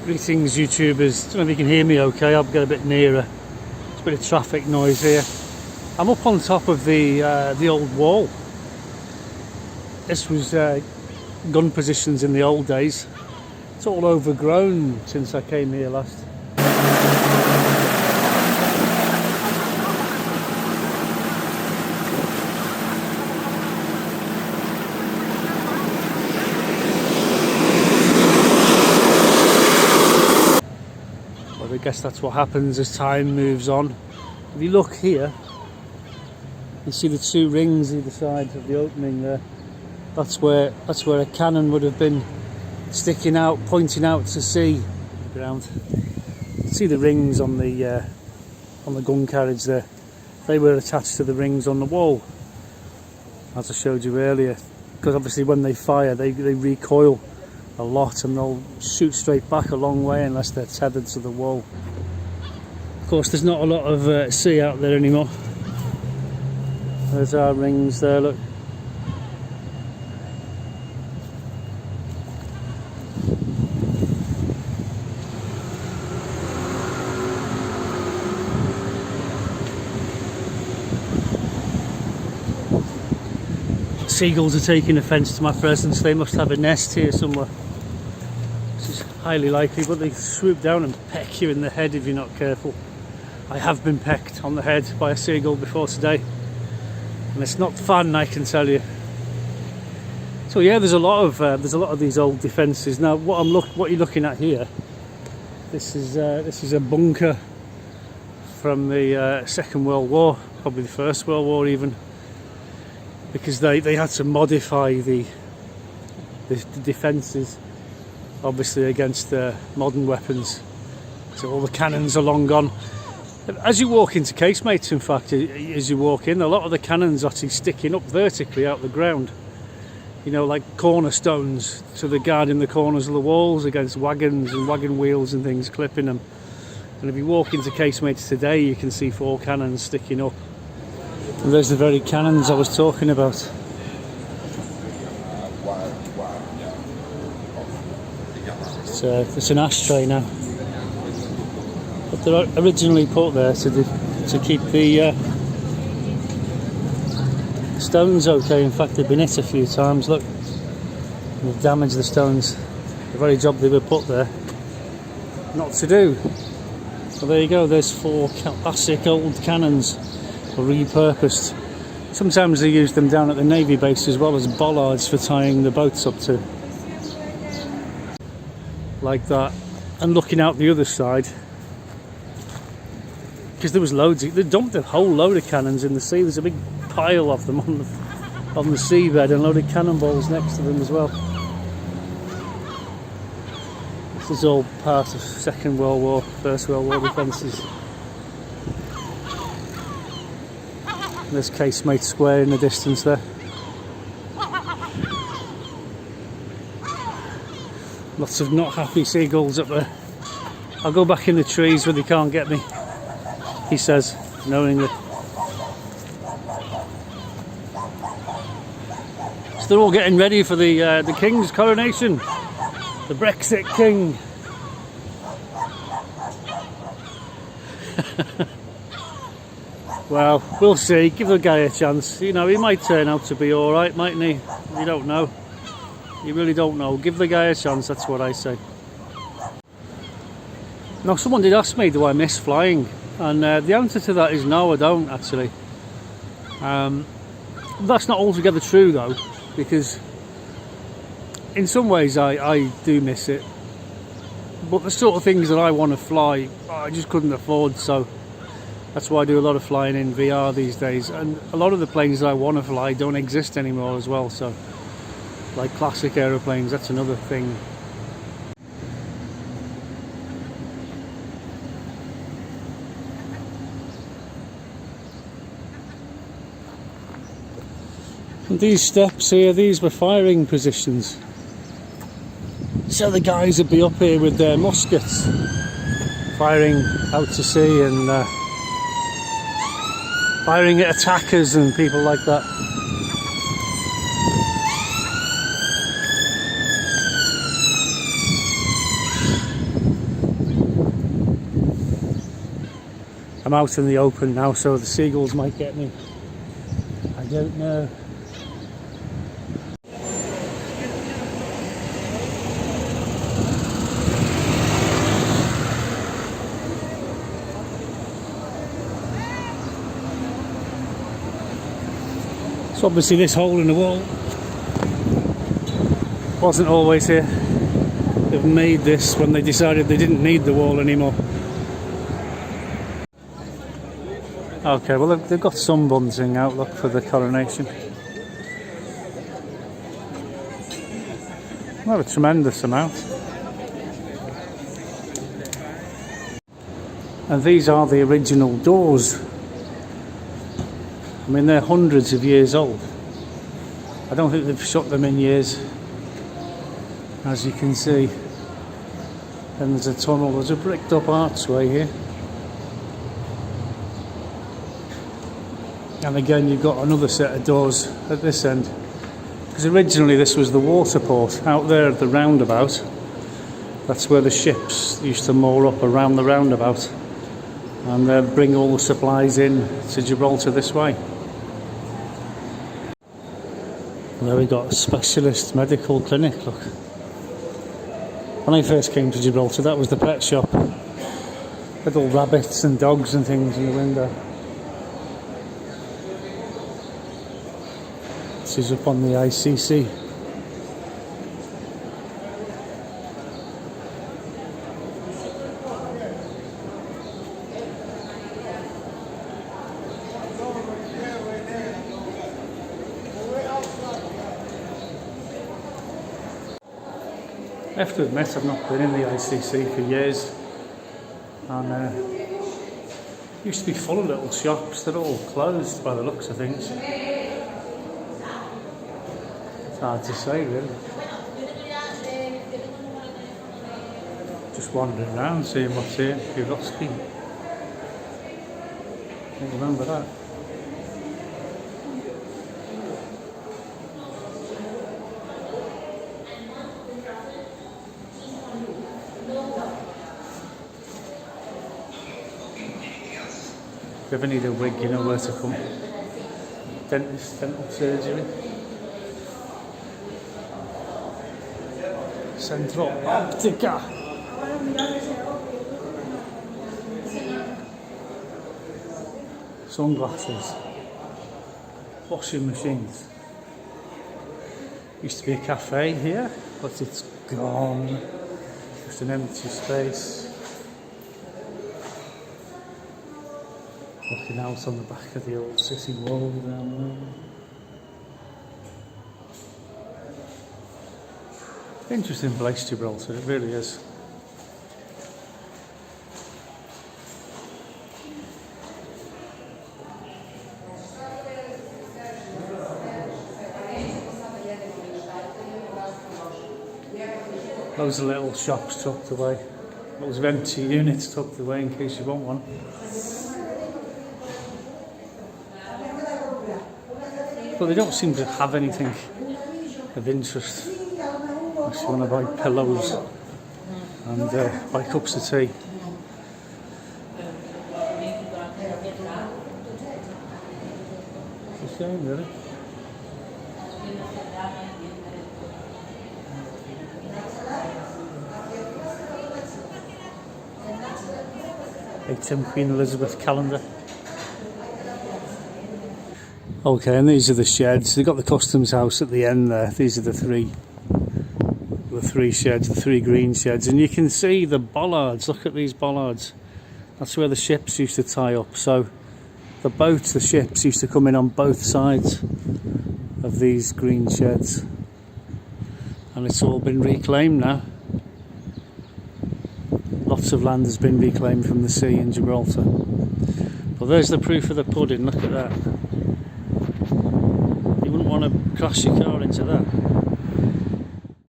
Greetings YouTubers, don't know if you can hear me okay, I'll get a bit nearer. There's a bit of traffic noise here. I'm up on top of the old wall. This was gun positions in the old days. It's all overgrown since I came here last. I guess that's what happens as time moves on. If you look here, you see the two rings either side of the opening there. That's where a cannon would have been sticking out, pointing out to sea. The ground. You can see the rings on the gun carriage there. They were attached to the rings on the wall, as I showed you earlier. Because obviously when they fire, they recoil a lot and they'll shoot straight back a long way unless they're tethered to the wall. Of course there's not a lot of sea out there anymore. There's our rings there, look. Seagulls are taking offence to my presence. They must have a nest here somewhere, which is highly likely, but they swoop down and peck you in the head if you're not careful. I have been pecked on the head by a seagull before today, and it's not fun, I can tell you. So yeah, there's a lot of these old defences. Now what you're looking at here, this is a bunker from the Second World War, probably the First World War even, because they had to modify the defences, obviously, against modern weapons. So all the cannons are long gone. As you walk into casemates, in fact, as you walk in, a lot of the cannons are actually sticking up vertically out the ground. You know, like cornerstones, so they're guarding the corners of the walls against wagons and wagon wheels and things, clipping them. And if you walk into casemates today, you can see 4 cannons sticking up. And there's the very cannons I was talking about. It's an ashtray now. But they're originally put there to keep the stones okay. In fact, they've been hit a few times. Look, they've damaged the stones. The very job they were put there not to do. So there you go. There's 4 classic old cannons, repurposed. Sometimes they use them down at the Navy base as well as bollards for tying the boats up to, like that. And looking out the other side, because there was loads, they dumped a whole load of cannons in the sea. There's a big pile of them on the seabed, and a load of cannonballs next to them as well. This is all part of Second World War, First World War defences. There's Casemate Square in the distance there. Lots of not happy seagulls up there. I'll go back in the trees where they can't get me, he says, knowingly. So they're all getting ready for the King's coronation. The Brexit King. Well, we'll see. Give the guy a chance. You know, he might turn out to be alright, mightn't he? You don't know. You really don't know. Give the guy a chance, that's what I say. Now, someone did ask me, do I miss flying? And the answer to that is no, I don't, actually. That's not altogether true, though, because in some ways I do miss it. But the sort of things that I want to fly, I just couldn't afford, so that's why I do a lot of flying in VR these days. And a lot of the planes that I want to fly don't exist anymore as well, so like classic aeroplanes, that's another thing. And these steps here, these were firing positions. So the guys would be up here with their muskets, firing out to sea and firing at attackers and people like that. I'm out in the open now, so the seagulls might get me. I don't know. So obviously this hole in the wall wasn't always here. They've made this when they decided they didn't need the wall anymore. Okay, well they've got some bunting out, look, for the coronation. Not a tremendous amount. And these are the original doors. I mean, they're hundreds of years old. I don't think they've shut them in years. As you can see, and there's a tunnel, there's a bricked up archway here. And again, you've got another set of doors at this end. Because originally this was the water port out there at the roundabout. That's where the ships used to moor up around the roundabout and bring all the supplies in to Gibraltar this way. There we got a specialist medical clinic, look. When I first came to Gibraltar, that was the pet shop. Little rabbits and dogs and things in the window. This is up on the ICC. I have to admit, I've not been in the ICC for years, and it used to be full of little shops. They're all closed by the looks of things. It's hard to say, really. Just wandering around, seeing what's here. Curiosity. I remember that. If you ever need a wig, you know where to come. Dentist, dental surgery. Central Optica. Sunglasses. Washing machines. Used to be a cafe here, but it's gone. Just an empty space. Looking out on the back of the old city wall down there. Interesting place, Gibraltar, it really is. Loads of little shops tucked away. Loads of empty units tucked away in case you want one. But they don't seem to have anything of interest unless you want to buy pillows and buy cups of tea. It's a shame, really. HM Queen Elizabeth calendar. Okay, and these are the sheds. They've got the customs house at the end there. These are the three sheds, the three green sheds, and you can see the bollards. Look at these bollards. That's where the ships used to tie up. So the boats, the ships used to come in on both sides of these green sheds, and it's all been reclaimed now. Lots of land has been reclaimed from the sea in Gibraltar. Well, there's the proof of the pudding. Look at that. You wouldn't want to crash your car into that.